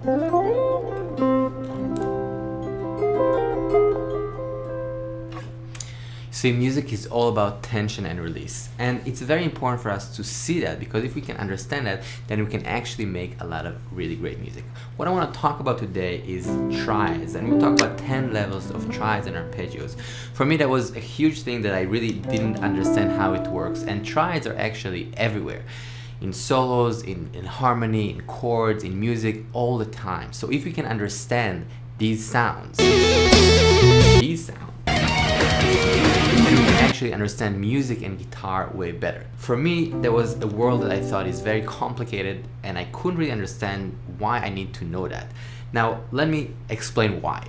See, music is all about tension and release, and it's very important for us to see that, because if we can understand that, then we can actually make a lot of really great music. What I want to talk about today is triads, and we'll talk about 10 levels of triads and arpeggios. For me, that was a huge thing that I really didn't understand how it works, and triads are actually everywhere. In solos, in harmony, in chords, in music, all the time. So if we can understand these sounds, then we can actually understand music and guitar way better. For me, there was a world that I thought is very complicated, and I couldn't really understand why I need to know that. Now, let me explain why.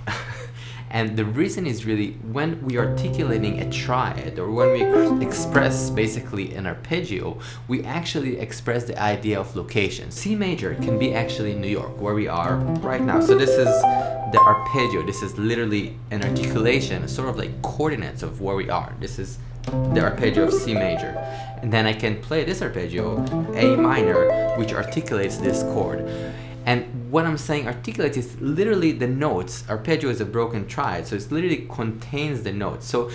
And the reason is really, when we are articulating a triad, or when we express basically an arpeggio, we actually express the idea of location. C major can be actually New York, where we are right now. So this is the arpeggio. This is literally an articulation, sort of like coordinates of where we are. This is the arpeggio of C major. And then I can play this arpeggio, A minor, which articulates this chord. And when I'm saying articulate, is literally the notes. Arpeggio is a broken triad, so it literally contains the notes. So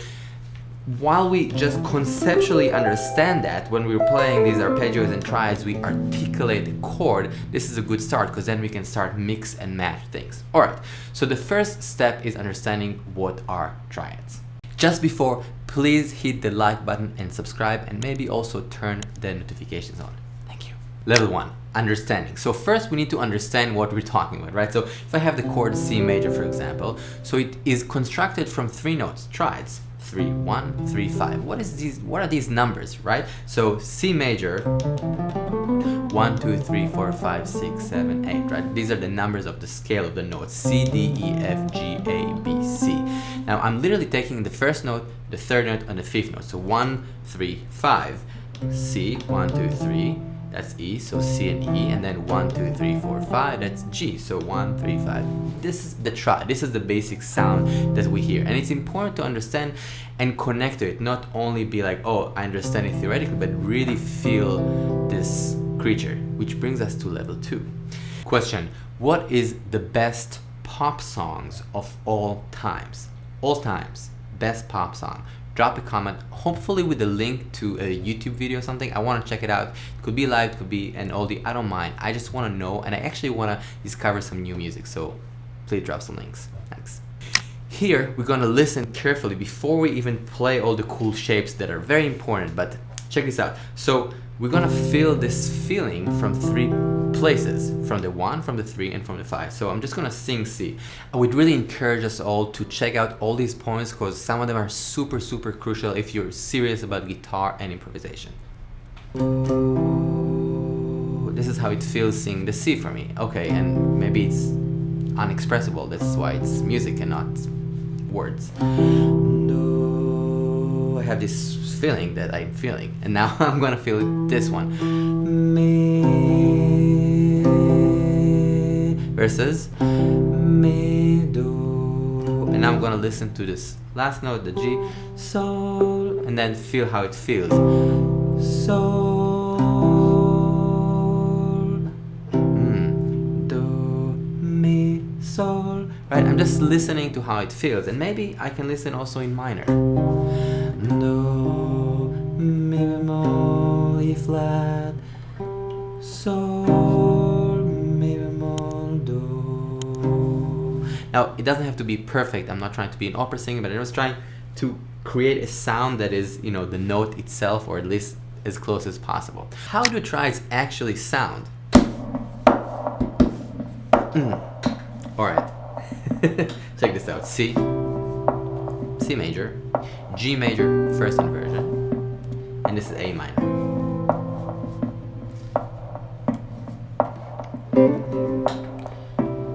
while we just conceptually understand that, when we're playing these arpeggios and triads, we articulate the chord, this is a good start, because then we can start mix and match things. Alright, so the first step is understanding what are triads. Just before, please hit the like button and subscribe, and maybe also turn the notifications on. Thank you. Level 1. Understanding. So first we need to understand what we're talking about, right? So if I have the chord C major, for example, so it is constructed from 3 notes, triads, 3, 1, 3, 5. What are these numbers, right? So C major, 1, 2, 3, 4, 5, 6, 7, 8, right? These are the numbers of the scale of the notes, C, D, E, F, G, A, B, C. Now I'm literally taking the first note, the third note, and the fifth note. So 1, 3, 5, C, 1, 2, 3, that's E, so C and E, and then 1, 2, 3, 4, 5, that's G, so 1, 3, 5. This is the triad. This is the basic sound that we hear, and it's important to understand and connect to it, not only be like, oh, I understand it theoretically, but really feel this creature, which brings us to level 2. Question: what is the best pop songs of all times? All times, best pop song. Drop a comment, hopefully with a link to a YouTube video or something. I want to check it out. It could be live, it could be an oldie, I don't mind. I just want to know, and I actually want to discover some new music, so please drop some links. Thanks. Here, we're going to listen carefully before we even play all the cool shapes that are very important, but check this out. So we're going to feel this feeling from 3 places, from the 1, from the 3, and from the 5. So I'm just going to sing C. I would really encourage us all to check out all these points, because some of them are super, super crucial if you're serious about guitar and improvisation. This is how it feels singing the C for me. Okay, and maybe it's unexpressible. That's why it's music and not words. I have this feeling that I'm feeling, and now I'm gonna feel this one. Me versus me do, and now I'm gonna listen to this last note, the G, sol, and then feel how it feels. Sol, do, mi, sol. Right, I'm just listening to how it feels, and maybe I can listen also in minor. Do, mi bemol, E flat, sol, mi bemol, do. Now, it doesn't have to be perfect. I'm not trying to be an opera singer, but I was trying to create a sound that is, you know, the note itself, or at least as close as possible. How do triads actually sound? Alright. Check this out. C, C major, G major, first inversion, and this is A minor.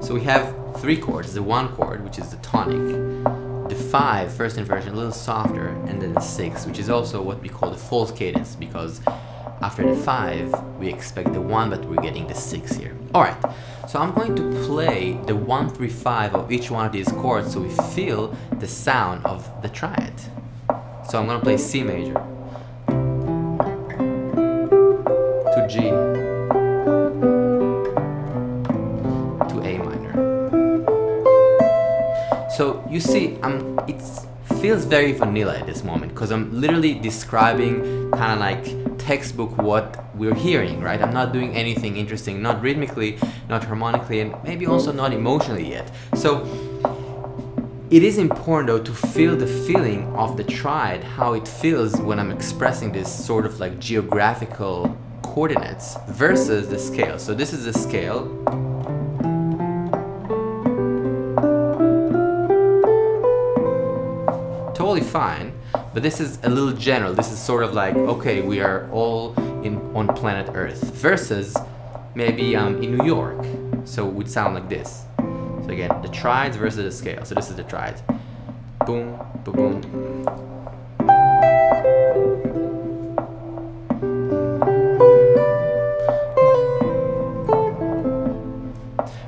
So we have 3 chords, the 1 chord, which is the tonic, the 5, first inversion, a little softer, and then the 6, which is also what we call the false cadence, because after the 5, we expect the 1, but we're getting the 6 here. Alright, so I'm going to play the 1, 3, 5 of each one of these chords so we feel the sound of the triad. So I'm going to play C major to G to A So you see, it feels very vanilla at this moment because I'm literally describing kind of like textbook what we're hearing, right? I'm not doing anything interesting, not rhythmically, not harmonically, and maybe also not emotionally yet. So it is important though to feel the feeling of the triad, how it feels when I'm expressing this sort of like geographical coordinates versus the scale. So this is the scale. Totally fine, but this is a little general. This is sort of like, okay, we are all on planet Earth versus maybe in New York. So it would sound like this. So again, the triads versus the scale. So this is the triads. Boom, boom, boom.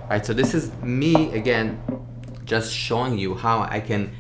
Right, so this is me again, just showing you how I can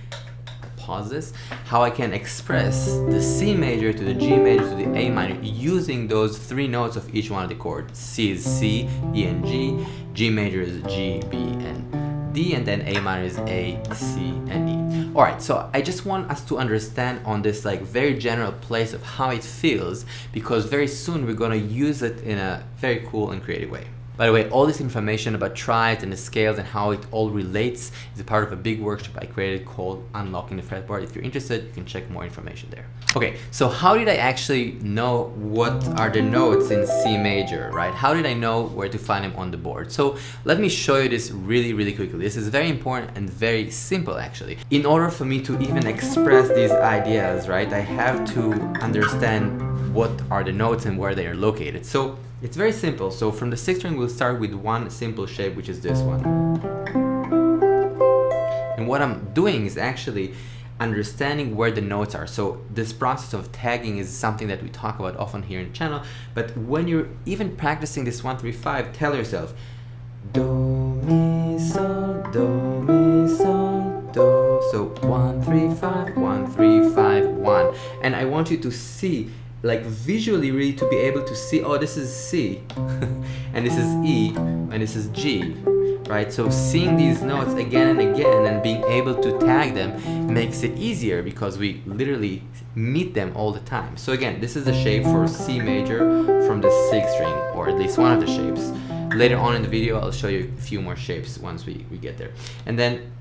pause this, how I can express the C major to the G major to the A minor using those three notes of each one of the chords. C is C, E and G, G major is G, B and D, and then A minor is A, C and E. Alright, so I just want us to understand on this like very general place of how it feels, because very soon we're gonna use it in a very cool and creative way. By the way, all this information about triads and the scales and how it all relates is a part of a big workshop I created called Unlocking the Fretboard. If you're interested, you can check more information there. Okay, so how did I actually know what are the notes in C major, right? How did I know where to find them on the board? So let me show you this really, really quickly. This is very important and very simple actually. In order for me to even express these ideas, right, I have to understand what are the notes and where they are located. So it's very simple. So from the sixth string, we'll start with one simple shape, which is this one. And what I'm doing is actually understanding where the notes are. So this process of tagging is something that we talk about often here in the channel. But when you're even practicing this 1, 3, 5, tell yourself, do, mi, sol, do, mi, sol, do. So 1, 3, 5, 1, 3, 5, 1. And I want you to see, like visually really to be able to see, oh, this is C and this is E and this is G, right? So seeing these notes again and again and being able to tag them makes it easier because we literally meet them all the time. So again, this is the shape for C major from the sixth string, or at least one of the shapes. Later on in the video I'll show you a few more shapes once we get there. And then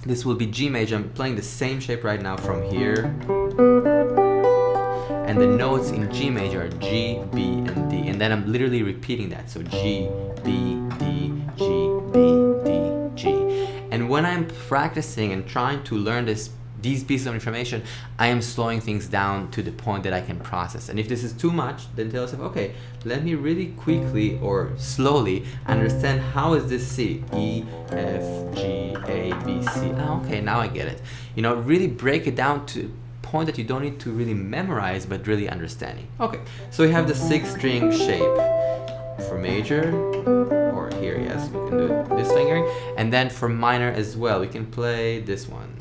this will be G major. I'm playing the same shape right now from here. And the notes in G major are G, B, and D. And then I'm literally repeating that. So G, B, D, G, B, D, G. And when I'm practicing and trying to learn these pieces of information, I am slowing things down to the point that I can process. And if this is too much, then tell yourself, okay, let me really quickly or slowly understand how is this C? E, F, G, A, B, C. Oh, okay, now I get it. You know, really break it down to point that you don't need to really memorize but really understanding. Okay, so we have the sixth string shape for major, or here, yes, we can do this fingering, and then for minor as well we can play this one.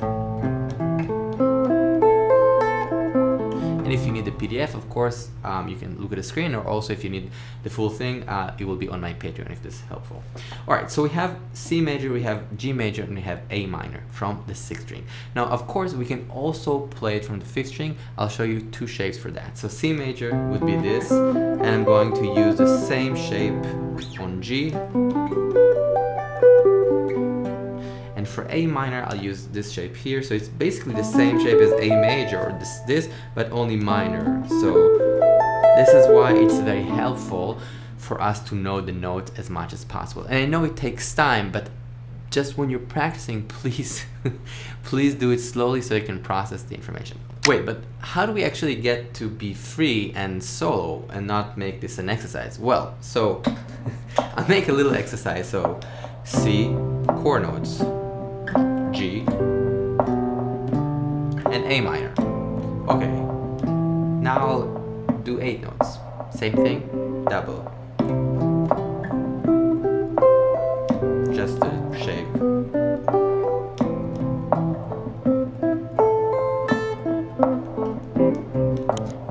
And if you need the PDF, of course, you can look at the screen, or also if you need the full thing, it will be on my Patreon if this is helpful. Alright, so we have C major, we have G major, and we have A minor from the sixth string. Now, of course, we can also play it from the fifth string. I'll show you two shapes for that. So C major would be this, and I'm going to use the same shape on G. And for A minor, I'll use this shape here. So it's basically the same shape as A major, or this, but only minor. So this is why it's very helpful for us to know the notes as much as possible. And I know it takes time, but just when you're practicing, please, please do it slowly so you can process the information. Wait, but how do we actually get to be free and solo and not make this an exercise? Well, so I'll make a little exercise. So C, chord notes, G, and A minor. Okay, now I'll do 8 notes. Same thing, double. Just the shape.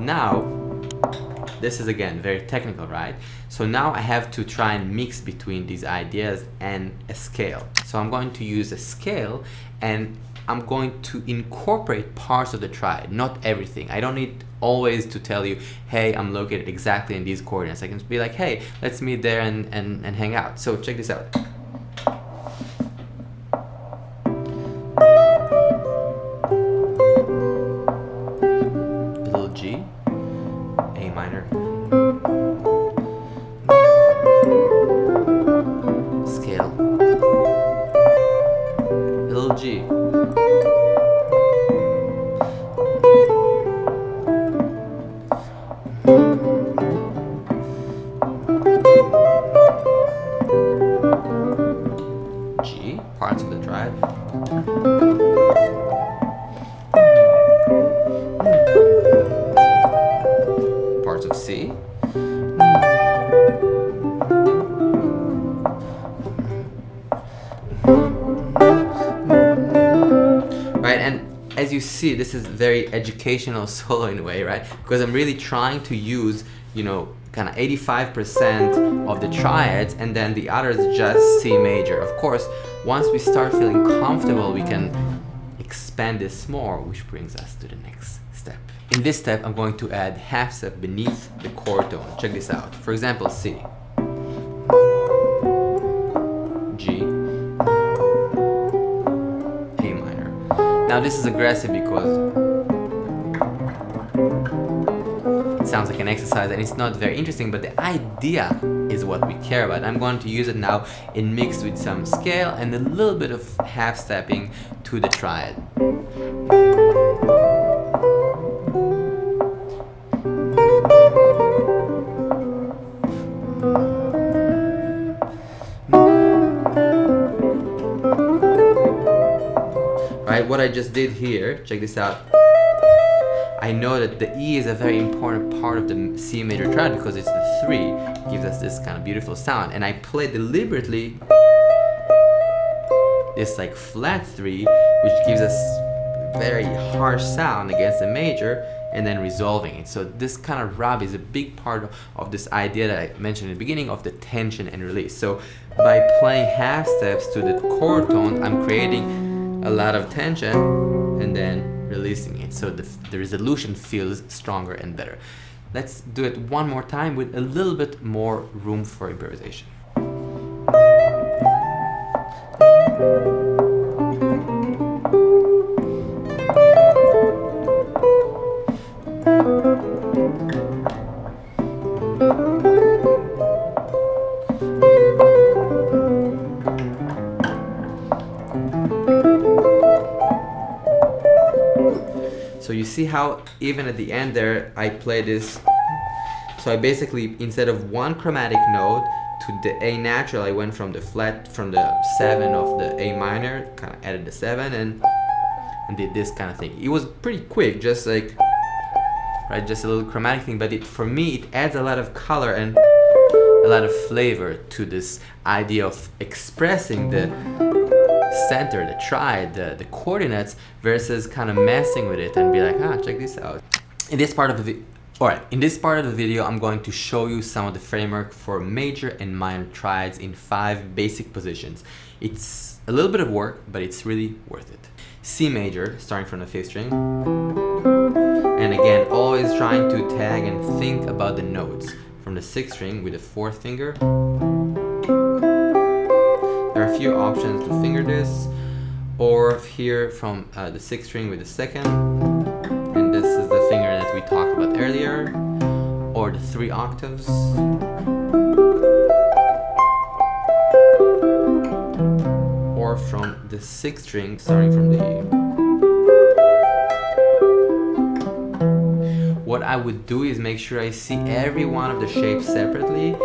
Now This is again very technical, right? So now I have to try and mix between these ideas and a scale. So I'm going to use a scale, and I'm going to incorporate parts of the triad, not everything. I don't need always to tell you, hey, I'm located exactly in these coordinates. I can be like, hey, let's meet there and hang out. So check this out. Little G, A minor, scale, little G, G, parts of the triad, parts of C, right? And as you see, this is very educational solo in a way, right? Because I'm really trying to use, you know, kind of 85% of the triads, and then the others just C major. Of course, once we start feeling comfortable, we can expand this more, which brings us to the next step. In this step, I'm going to add half step beneath the chord tone. Check this out. For example, C, G, A minor. Now this is aggressive because it sounds like an exercise and it's not very interesting, but the idea is what we care about. I'm going to use it now in mixed with some scale and a little bit of half stepping to the triad. Right, what I just did here, check this out. I know that the E is a very important part of the C major triad because it's the 3, it gives us this kind of beautiful sound, and I play deliberately this like flat 3, which gives us very harsh sound against the major, and then resolving it. So this kind of rub is a big part of this idea that I mentioned in the beginning of the tension and release. So by playing half steps to the chord tone, I'm creating a lot of tension and then releasing it, so the resolution feels stronger and better. Let's do it one more time with a little bit more room for improvisation. So you see how even at the end there I play this. So I basically, instead of one chromatic note to the A natural, I went from the flat, from the 7 of the A minor, kind of added the 7 and did this kind of thing. It was pretty quick, just like, right, just a little chromatic thing, but for me it adds a lot of color and a lot of flavor to this idea of expressing the center, the triad, the coordinates, versus kind of messing with it and be like, check this out. In this part of the video, I'm going to show you some of the framework for major and minor triads in 5 basic positions. It's a little bit of work, but it's really worth it. C major, starting from the 5th string, and again, always trying to tag and think about the notes. From the 6th string with the 4th finger. There are a few options to finger this, or here from the 6th string with the 2nd, and this is the finger that we talked about earlier, or the 3 octaves, or from the 6th string starting from the E. What I would do is make sure I see every one of the shapes separately,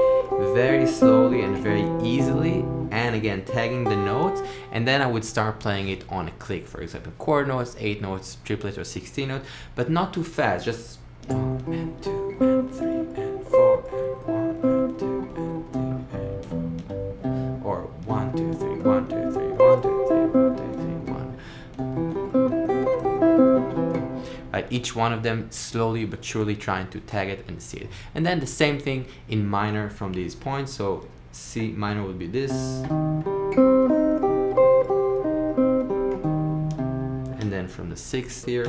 very slowly and very easily, and again tagging the notes, and then I would start playing it on a click. For example, chord notes, 8 notes, triplet or 16 notes, but not too fast, just 1 and 2 and 3 and 4 and 1 and 2 and 3 and 4, or 1 2 3 1 2 3 1 2 3 1 2 3 1. Right, right? Each one of them slowly but surely trying to tag it and see it. And then the same thing in minor from these points. So C minor would be this. And then from the 6th here.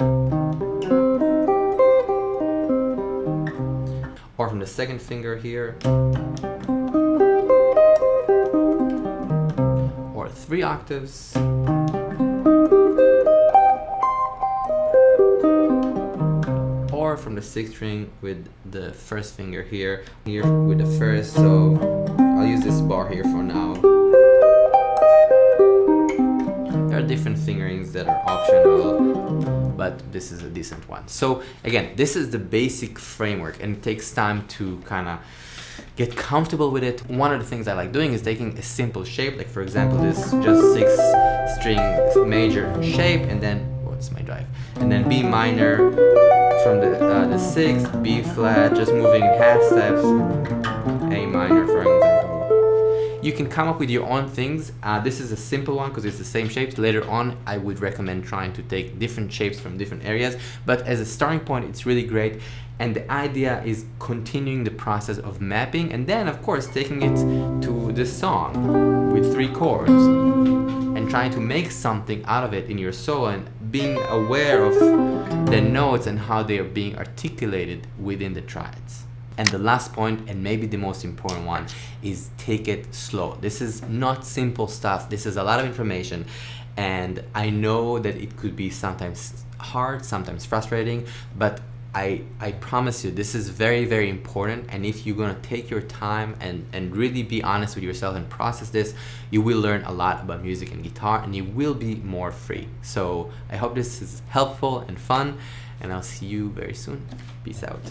Or from the 2nd finger here. Or 3 octaves. Or from the 6th string with the 1st finger here with the 1st, so I'll use this bar here for now. There are different fingerings that are optional, but this is a decent one. So again, this is the basic framework, and it takes time to kind of get comfortable with it. One of the things I like doing is taking a simple shape, like for example this just 6 string major shape, and then what's my drive, and then B minor from the 6th, B flat, just moving in half steps, A minor for example. You can come up with your own things. This is a simple one because it's the same shapes. Later on I would recommend trying to take different shapes from different areas, but as a starting point it's really great. And the idea is continuing the process of mapping, and then of course taking it to the song with 3 chords and trying to make something out of it in your solo, and being aware of the notes and how they are being articulated within the triads. And the last point, and maybe the most important one, is take it slow. This is not simple stuff. This is a lot of information, and I know that it could be sometimes hard, sometimes frustrating, but I promise you this is very, very important. And if you're gonna take your time and really be honest with yourself and process this, you will learn a lot about music and guitar, and you will be more free. So I hope this is helpful and fun, and I'll see you very soon. Peace out.